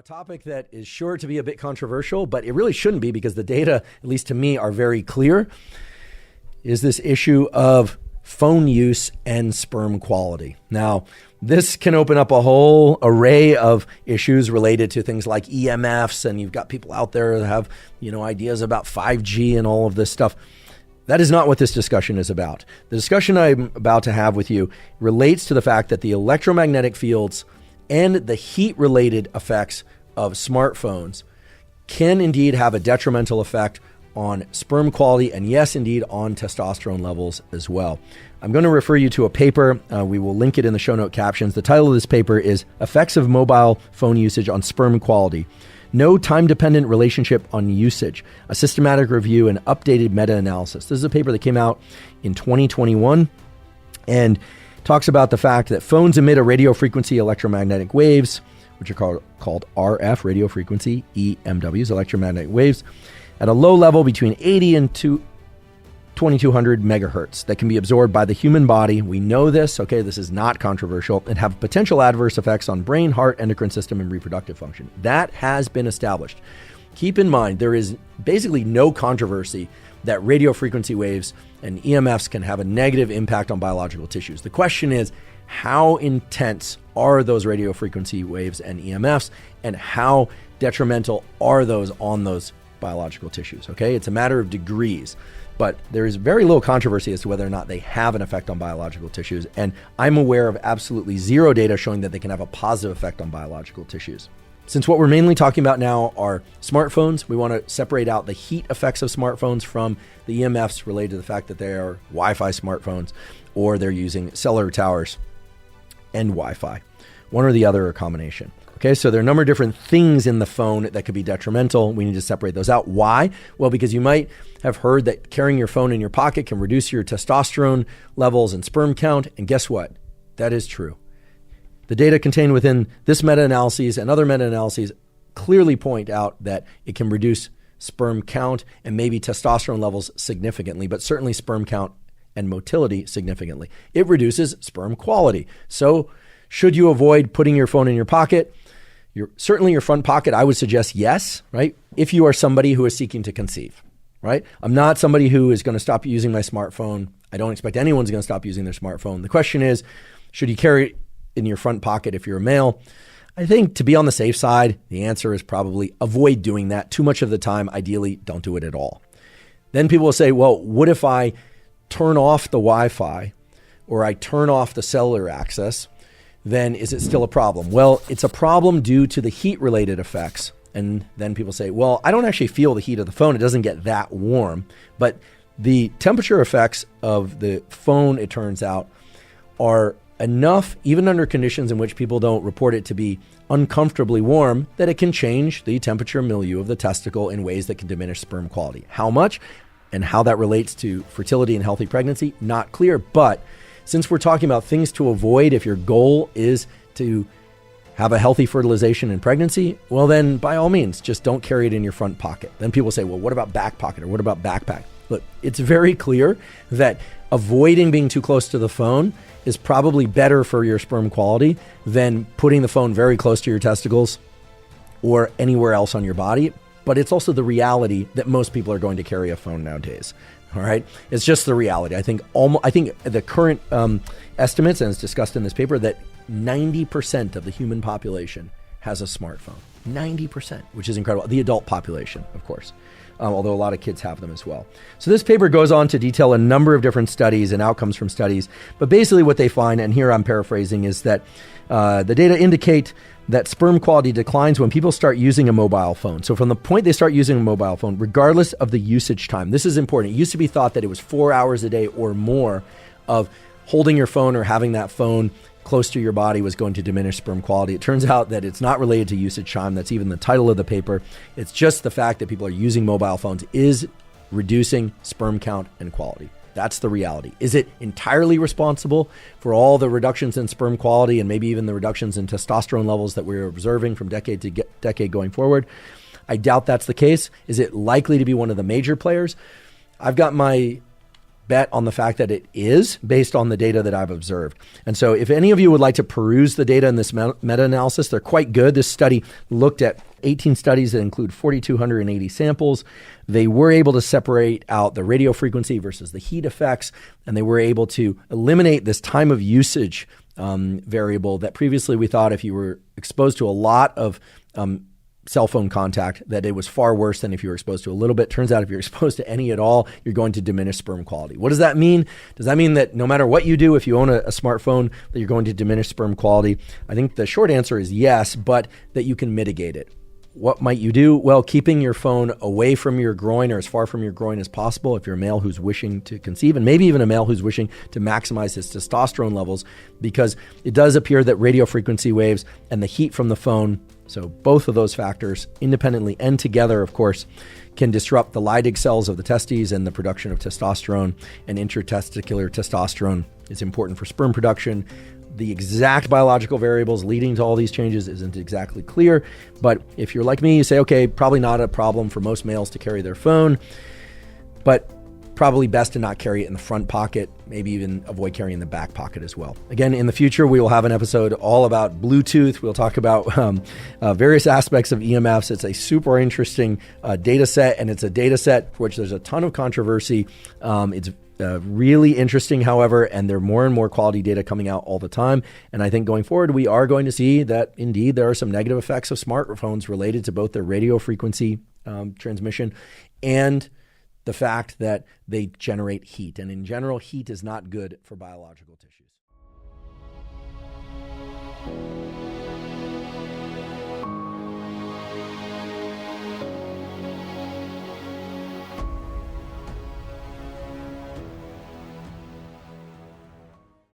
topic that is sure to be a bit controversial, but it really shouldn't be because the data, at least to me, are very clear, is this issue of phone use and sperm quality. Now, this can open up a whole array of issues related to things like EMFs, and you've got people out there that have, ideas about 5G and all of this stuff. That is not what this discussion is about. The discussion I'm about to have with you relates to the fact that the electromagnetic fields and the heat-related effects of smartphones can indeed have a detrimental effect on sperm quality and, yes, indeed, on testosterone levels as well. I'm going to refer you to a paper. We will link it in the show note captions. The title of this paper is Effects of Mobile Phone Usage on Sperm Quality. No time-dependent relationship on usage, a systematic review and updated meta-analysis. This is a paper that came out in 2021 and talks about the fact that phones emit a radio frequency electromagnetic waves, which are called RF, radio frequency, EMWs, electromagnetic waves, at a low level between 80 and 2200 megahertz that can be absorbed by the human body. We know this, okay, this is not controversial, and have potential adverse effects on brain, heart, endocrine system, and reproductive function. That has been established. Keep in mind, there is basically no controversy that radio frequency waves and EMFs can have a negative impact on biological tissues. The question is, how intense are those radio frequency waves and EMFs, and how detrimental are those on those biological tissues? Okay, it's a matter of degrees, but there is very little controversy as to whether or not they have an effect on biological tissues, and I'm aware of absolutely zero data showing that they can have a positive effect on biological tissues. Since what we're mainly talking about now are smartphones, we want to separate out the heat effects of smartphones from the EMFs related to the fact that they are Wi-Fi smartphones or they're using cellular towers and Wi-Fi. One or the other, or a combination. Okay, so there are a number of different things in the phone that could be detrimental. We need to separate those out. Why? Well, because you might have heard that carrying your phone in your pocket can reduce your testosterone levels and sperm count. And guess what? That is true. The data contained within this meta-analyses and other meta-analyses clearly point out that it can reduce sperm count and maybe testosterone levels significantly, but certainly sperm count and motility significantly. It reduces sperm quality. So should you avoid putting your phone in your pocket? Certainly your front pocket, I would suggest yes, right? If you are somebody who is seeking to conceive, right? I'm not somebody who is going to stop using my smartphone. I don't expect anyone's going to stop using their smartphone. The question is, should you carry it in your front pocket if you're a male? I think to be on the safe side, the answer is probably avoid doing that too much of the time. Ideally, don't do it at all. Then people will say, well, what if I turn off the Wi-Fi or I turn off the cellular access? Then is it still a problem? Well, it's a problem due to the heat-related effects. And then people say, well, I don't actually feel the heat of the phone. It doesn't get that warm. But the temperature effects of the phone, it turns out, are enough, even under conditions in which people don't report it to be uncomfortably warm, that it can change the temperature milieu of the testicle in ways that can diminish sperm quality. How much and how that relates to fertility and healthy pregnancy, not clear. But since we're talking about things to avoid if your goal is to have a healthy fertilization and pregnancy, well then by all means, just don't carry it in your front pocket. Then people say, well, what about back pocket or what about backpack? Look, it's very clear that avoiding being too close to the phone is probably better for your sperm quality than putting the phone very close to your testicles or anywhere else on your body. But it's also the reality that most people are going to carry a phone nowadays. All right, it's just the reality. I think the current estimates, and it's discussed in this paper, that 90% of the human population has a smartphone. 90%, which is incredible. The adult population, of course. Although a lot of kids have them as well. So this paper goes on to detail a number of different studies and outcomes from studies. But basically what they find, and here I'm paraphrasing, is that the data indicate that sperm quality declines when people start using a mobile phone. So from the point they start using a mobile phone, regardless of the usage time, this is important. It used to be thought that it was 4 hours a day or more of holding your phone or having that phone close to your body was going to diminish sperm quality. It turns out that it's not related to usage time. That's even the title of the paper. It's just the fact that people are using mobile phones is reducing sperm count and quality. That's the reality. Is it entirely responsible for all the reductions in sperm quality and maybe even the reductions in testosterone levels that we're observing from decade to decade going forward? I doubt that's the case. Is it likely to be one of the major players? I've got my bet on the fact that it is based on the data that I've observed. And so if any of you would like to peruse the data in this meta-analysis, they're quite good. This study looked at 18 studies that include 4,280 samples. They were able to separate out the radio frequency versus the heat effects, and they were able to eliminate this time of usage variable that previously we thought if you were exposed to a lot of cell phone contact, that it was far worse than if you were exposed to a little bit. Turns out if you're exposed to any at all, you're going to diminish sperm quality. What does that mean? Does that mean that no matter what you do, if you own a smartphone, that you're going to diminish sperm quality? I think the short answer is yes, but that you can mitigate it. What might you do? Well, keeping your phone away from your groin or as far from your groin as possible if you're a male who's wishing to conceive, and maybe even a male who's wishing to maximize his testosterone levels, because it does appear that radio frequency waves and the heat from the phone, so both of those factors independently and together, of course, can disrupt the Leydig cells of the testes and the production of testosterone, and intratesticular testosterone is important for sperm production. The exact biological variables leading to all these changes isn't exactly clear, but if you're like me, you say, okay, probably not a problem for most males to carry their phone, but probably best to not carry it in the front pocket, maybe even avoid carrying the back pocket as well. Again, in the future, we will have an episode all about Bluetooth. We'll talk about various aspects of EMFs. It's a super interesting data set, and it's a data set for which there's a ton of controversy. It's really interesting, however, and there are more and more quality data coming out all the time. And I think going forward, we are going to see that indeed there are some negative effects of smartphones related to both their radio frequency transmission and the fact that they generate heat. And in general, heat is not good for biological tissues.